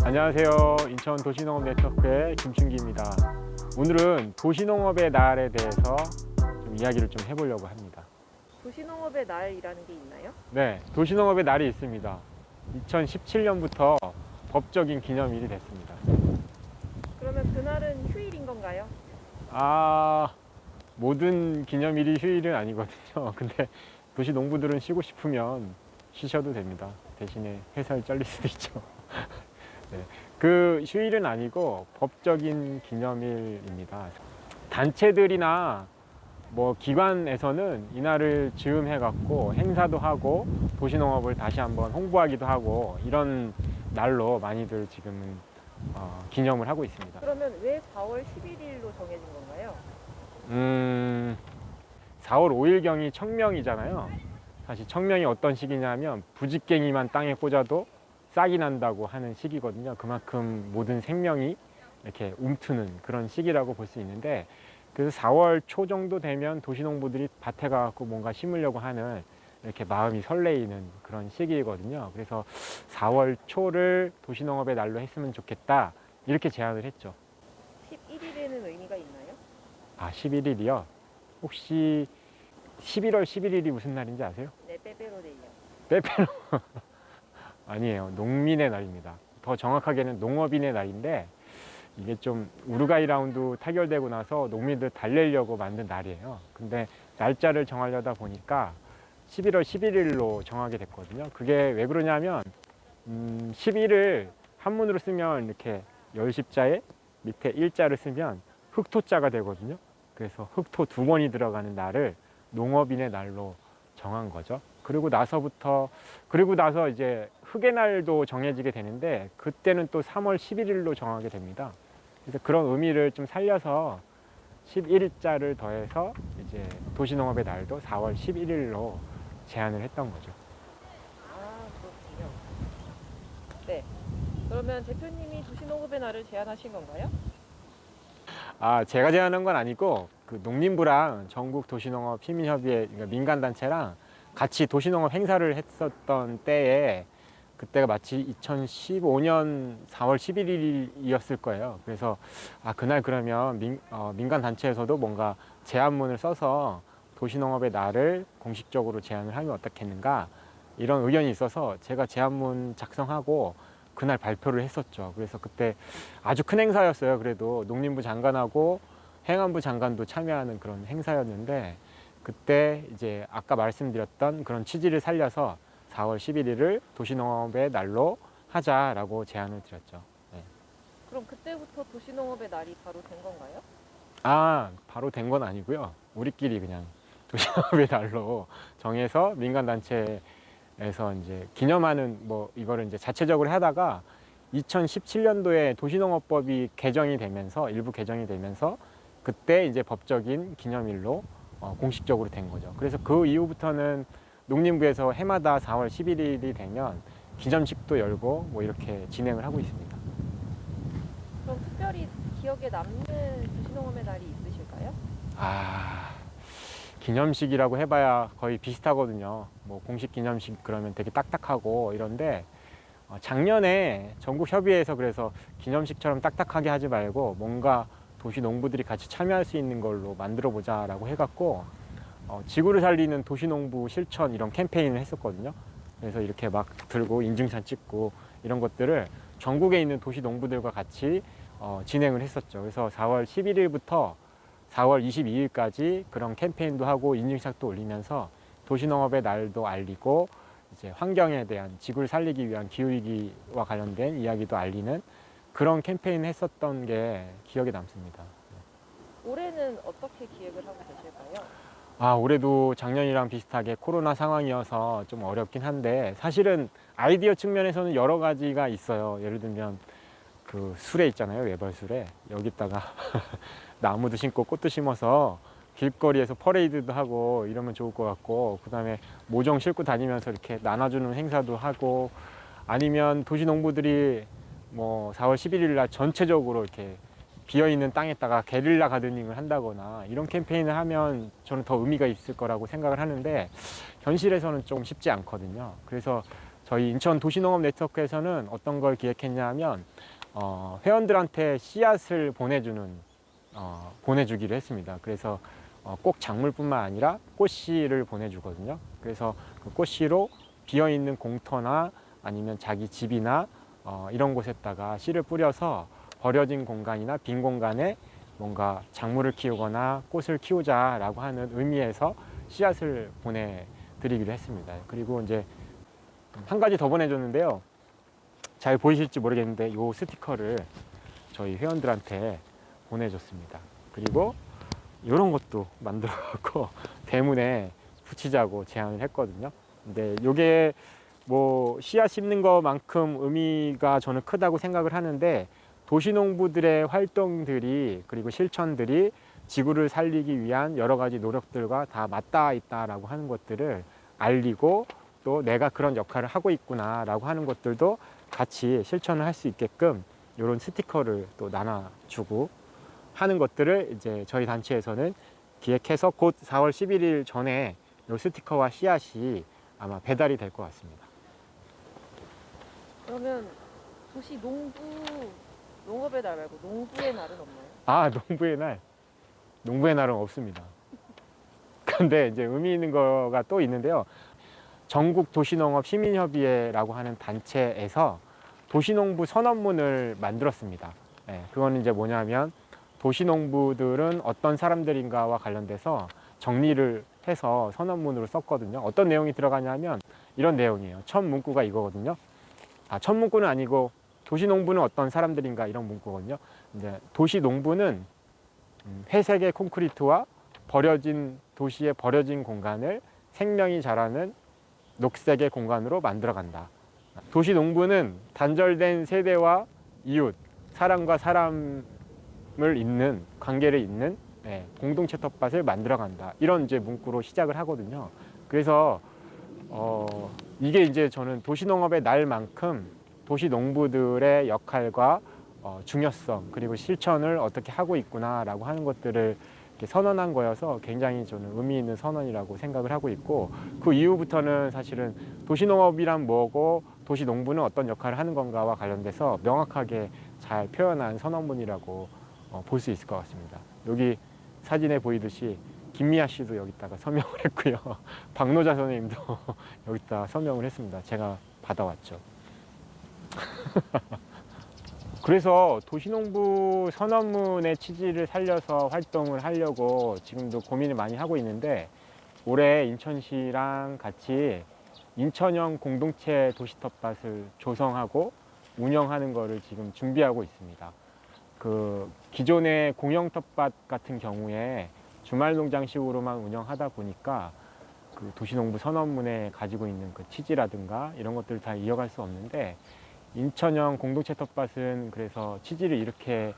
안녕하세요. 인천 도시농업 네트워크의 김춘기입니다. 오늘은 도시농업의 날에 대해서 좀 이야기를 좀 해보려고 합니다. 도시농업의 날이라는 게 있나요? 네, 도시농업의 날이 있습니다. 2017년부터 법적인 기념일이 됐습니다. 그러면 그날은 휴일인 건가요? 모든 기념일이 휴일은 아니거든요. 근데 도시농부들은 쉬고 싶으면 쉬셔도 됩니다. 대신에 회사를 잘릴 수도 있죠. 네, 그 휴일은 아니고 법적인 기념일입니다. 단체들이나 뭐 기관에서는 이날을 즈음해 갖고 행사도 하고 도시농업을 다시 한번 홍보하기도 하고 이런 날로 많이들 지금은 기념을 하고 있습니다. 그러면 왜 4월 11일로 정해진 건가요? 4월 5일경이 청명이잖아요. 사실 청명이 어떤 시기냐면 부직갱이만 땅에 꽂아도 싹이 난다고 하는 시기거든요. 그만큼 모든 생명이 이렇게 움트는 그런 시기라고 볼 수 있는데, 그래서 4월 초 정도 되면 도시농부들이 밭에 가서 뭔가 심으려고 하는 이렇게 마음이 설레이는 그런 시기거든요. 그래서 4월 초를 도시농업의 날로 했으면 좋겠다, 이렇게 제안을 했죠. 11일에는 의미가 있나요? 11일이요? 혹시 11월 11일이 무슨 날인지 아세요? 네, 빼빼로데이요. 빼빼로 아니에요. 농민의 날입니다. 더 정확하게는 농업인의 날인데, 이게 좀 우루과이 라운드 타결되고 나서 농민들 달래려고 만든 날이에요. 근데 날짜를 정하려다 보니까 11월 11일로 정하게 됐거든요. 그게 왜 그러냐면 11을 한문으로 쓰면 이렇게 열십자에 밑에 일자를 쓰면 흑토자가 되거든요. 그래서 흑토 두 번이 들어가는 날을 농업인의 날로 정한 거죠. 그리고 나서 이제 흑의 날도 정해지게 되는데, 그때는 또 3월 11일로 정하게 됩니다. 그래서 그런 의미를 좀 살려서 11자를 더해서 이제 도시농업의 날도 4월 11일로 제안을 했던 거죠. 그렇군요. 네. 그러면 대표님이 도시농업의 날을 제안하신 건가요? 제가 제안한 건 아니고 그 농림부랑 전국 도시농업 시민협의회, 그러니까 민간단체랑 같이 도시농업 행사를 했었던 때에, 그때가 마치 2015년 4월 11일이었을 거예요. 그래서 그날 그러면 민간 단체에서도 뭔가 제안문을 써서 도시농업의 날을 공식적으로 제안을 하면 어떻겠는가, 이런 의견이 있어서 제가 제안문 작성하고 그날 발표를 했었죠. 그래서 그때 아주 큰 행사였어요. 그래도 농림부 장관하고 행안부 장관도 참여하는 그런 행사였는데, 그때 이제 아까 말씀드렸던 그런 취지를 살려서 4월 11일을 도시농업의 날로 하자라고 제안을 드렸죠. 네. 그럼 그때부터 도시농업의 날이 바로 된 건가요? 바로 된 건 아니고요. 우리끼리 그냥 도시농업의 날로 정해서 민간단체에서 이제 기념하는 이거를 이제 자체적으로 하다가 2017년도에 도시농업법이 일부 개정이 되면서 그때 이제 법적인 기념일로 공식적으로 된 거죠. 그래서 그 이후부터는 농림부에서 해마다 4월 11일이 되면 기념식도 열고 이렇게 진행을 하고 있습니다. 그럼 특별히 기억에 남는 도시농업의 날이 있으실까요? 기념식이라고 해봐야 거의 비슷하거든요. 공식 기념식 그러면 되게 딱딱하고 이런데, 작년에 전국협의회에서 그래서 기념식처럼 딱딱하게 하지 말고 뭔가 도시 농부들이 같이 참여할 수 있는 걸로 만들어 보자라고 해갖고 지구를 살리는 도시농부 실천 이런 캠페인을 했었거든요. 그래서 이렇게 막 들고 인증샷 찍고 이런 것들을 전국에 있는 도시농부들과 같이 진행을 했었죠. 그래서 4월 11일부터 4월 22일까지 그런 캠페인도 하고 인증샷도 올리면서 도시농업의 날도 알리고, 이제 환경에 대한, 지구를 살리기 위한 기후위기와 관련된 이야기도 알리는 그런 캠페인을 했었던 게 기억에 남습니다. 올해는 어떻게 기획을 하고 계실까요? 올해도 작년이랑 비슷하게 코로나 상황이어서 좀 어렵긴 한데, 사실은 아이디어 측면에서는 여러 가지가 있어요. 예를 들면 그 수레 있잖아요. 외벌수레. 여기다가 나무도 심고 꽃도 심어서 길거리에서 퍼레이드도 하고 이러면 좋을 것 같고, 그 다음에 모종 싣고 다니면서 이렇게 나눠주는 행사도 하고, 아니면 도시농부들이 4월 11일 날 전체적으로 이렇게 비어있는 땅에다가 게릴라 가드닝을 한다거나 이런 캠페인을 하면 저는 더 의미가 있을 거라고 생각을 하는데, 현실에서는 좀 쉽지 않거든요. 그래서 저희 인천 도시농업 네트워크에서는 어떤 걸 기획했냐면 회원들한테 씨앗을 보내주기로 했습니다. 그래서 꼭 작물뿐만 아니라 꽃씨를 보내주거든요. 그래서 그 꽃씨로 비어있는 공터나 아니면 자기 집이나 이런 곳에다가 씨를 뿌려서 버려진 공간이나 빈 공간에 뭔가 작물을 키우거나 꽃을 키우자라고 하는 의미에서 씨앗을 보내드리기로 했습니다. 그리고 이제 한 가지 더 보내줬는데요. 잘 보이실지 모르겠는데 이 스티커를 저희 회원들한테 보내줬습니다. 그리고 이런 것도 만들어갖고 대문에 붙이자고 제안을 했거든요. 근데 이게 뭐 씨앗 심는 것만큼 의미가 저는 크다고 생각을 하는데 도시농부들의 활동들이 그리고 실천들이 지구를 살리기 위한 여러 가지 노력들과 다 맞닿아 있다라고 하는 것들을 알리고 또 내가 그런 역할을 하고 있구나라고 하는 것들도 같이 실천을 할 수 있게끔 이런 스티커를 또 나눠주고 하는 것들을 이제 저희 단체에서는 기획해서 곧 4월 11일 전에 이 스티커와 씨앗이 아마 배달이 될 것 같습니다. 그러면 도시 농업의 날 말고 농부의 날은 없나요? 아, 농부의 날은 없습니다. 근데 이제 의미 있는 거가 또 있는데요. 전국 도시농업 시민협의회라고 하는 단체에서 도시농부 선언문을 만들었습니다. 네, 그거는 이제 뭐냐면 도시농부들은 어떤 사람들인가와 관련돼서 정리를 해서 선언문으로 썼거든요. 어떤 내용이 들어가냐면 이런 내용이에요. 첫 문구가 이거거든요. 첫 문구는 아니고 도시농부는 어떤 사람들인가 이런 문구거든요. 이제 도시농부는 회색의 콘크리트와 도시의 버려진 공간을 생명이 자라는 녹색의 공간으로 만들어간다. 도시농부는 단절된 세대와 이웃, 사람과 사람을 잇는 관계를 잇는 공동체 텃밭을 만들어간다. 이런 이제 문구로 시작을 하거든요. 그래서 이게 이제 저는 도시농업의 날만큼 도시농부들의 역할과 중요성 그리고 실천을 어떻게 하고 있구나라고 하는 것들을 이렇게 선언한 거여서 굉장히 저는 의미 있는 선언이라고 생각을 하고 있고 그 이후부터는 사실은 도시농업이란 뭐고 도시농부는 어떤 역할을 하는 건가와 관련돼서 명확하게 잘 표현한 선언문이라고 볼 수 있을 것 같습니다. 여기 사진에 보이듯이 김미아 씨도 여기다가 서명을 했고요. 박노자 선생님도 여기다 서명을 했습니다. 제가 받아왔죠. 그래서 도시농부 선언문의 취지를 살려서 활동을 하려고 지금도 고민을 많이 하고 있는데 올해 인천시랑 같이 인천형 공동체 도시텃밭을 조성하고 운영하는 거를 지금 준비하고 있습니다. 그 기존의 공영 텃밭 같은 경우에 주말 농장식으로만 운영하다 보니까 그 도시농부 선언문에 가지고 있는 그 취지라든가 이런 것들을 다 이어갈 수 없는데 인천형 공동체 텃밭은 그래서 취지를 이렇게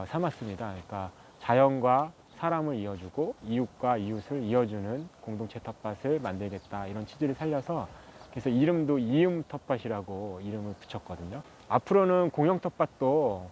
삼았습니다. 그러니까 자연과 사람을 이어주고 이웃과 이웃을 이어주는 공동체 텃밭을 만들겠다 이런 취지를 살려서 그래서 이름도 이음 텃밭이라고 이름을 붙였거든요. 앞으로는 공영 텃밭도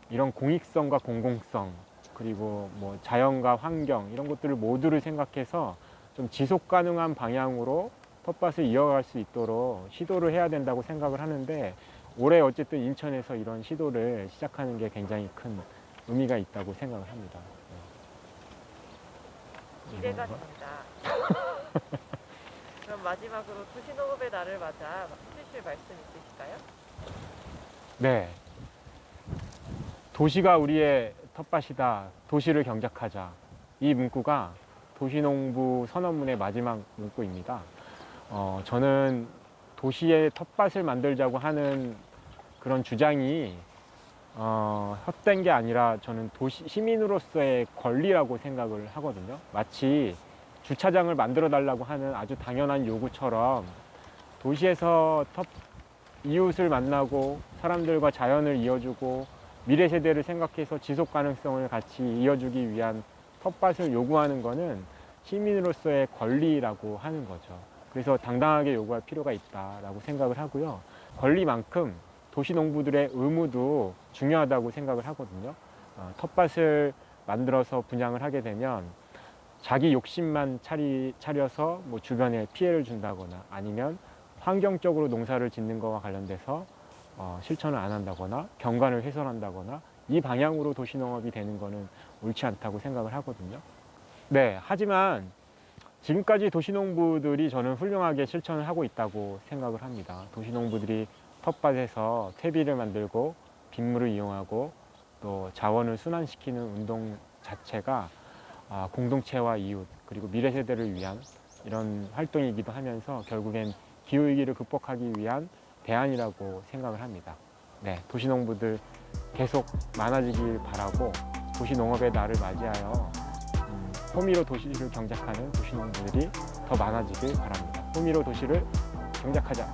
이런 공익성과 공공성 그리고 뭐 자연과 환경 이런 것들을 모두를 생각해서 좀 지속 가능한 방향으로 텃밭을 이어갈 수 있도록 시도를 해야 된다고 생각을 하는데 올해 어쨌든 인천에서 이런 시도를 시작하는 게 굉장히 큰 의미가 있다고 생각을 합니다. 기대가 됩니다. 그럼 마지막으로 도시농업의 날을 맞아 해주실 말씀 있으실까요? 네. 도시가 우리의 텃밭이다. 도시를 경작하자. 이 문구가 도시농부 선언문의 마지막 문구입니다. 저는 도시의 텃밭을 만들자고 하는 그런 주장이 헛된 게 아니라 저는 시민으로서의 권리라고 생각을 하거든요. 마치 주차장을 만들어 달라고 하는 아주 당연한 요구처럼 도시에서 이웃을 만나고 사람들과 자연을 이어주고 미래 세대를 생각해서 지속 가능성을 같이 이어주기 위한 텃밭을 요구하는 것은 시민으로서의 권리라고 하는 거죠. 그래서 당당하게 요구할 필요가 있다라고 생각을 하고요. 권리만큼 도시농부들의 의무도 중요하다고 생각을 하거든요. 텃밭을 만들어서 분양을 하게 되면 자기 욕심만 차려서 뭐 주변에 피해를 준다거나 아니면 환경적으로 농사를 짓는 것과 관련돼서 실천을 안 한다거나 경관을 훼손한다거나 이 방향으로 도시농업이 되는 거는 옳지 않다고 생각을 하거든요. 네, 하지만 지금까지 도시농부들이 저는 훌륭하게 실천을 하고 있다고 생각을 합니다. 도시농부들이 텃밭에서 퇴비를 만들고 빗물을 이용하고 또 자원을 순환시키는 운동 자체가 공동체와 이웃 그리고 미래 세대를 위한 이런 활동이기도 하면서 결국엔 기후위기를 극복하기 위한 대안이라고 생각을 합니다. 네, 도시농부들 계속 많아지길 바라고 도시농업의 날을 맞이하여 호미로 도시를 경작하는 도시농부들이 더 많아지길 바랍니다. 호미로 도시를 경작하자.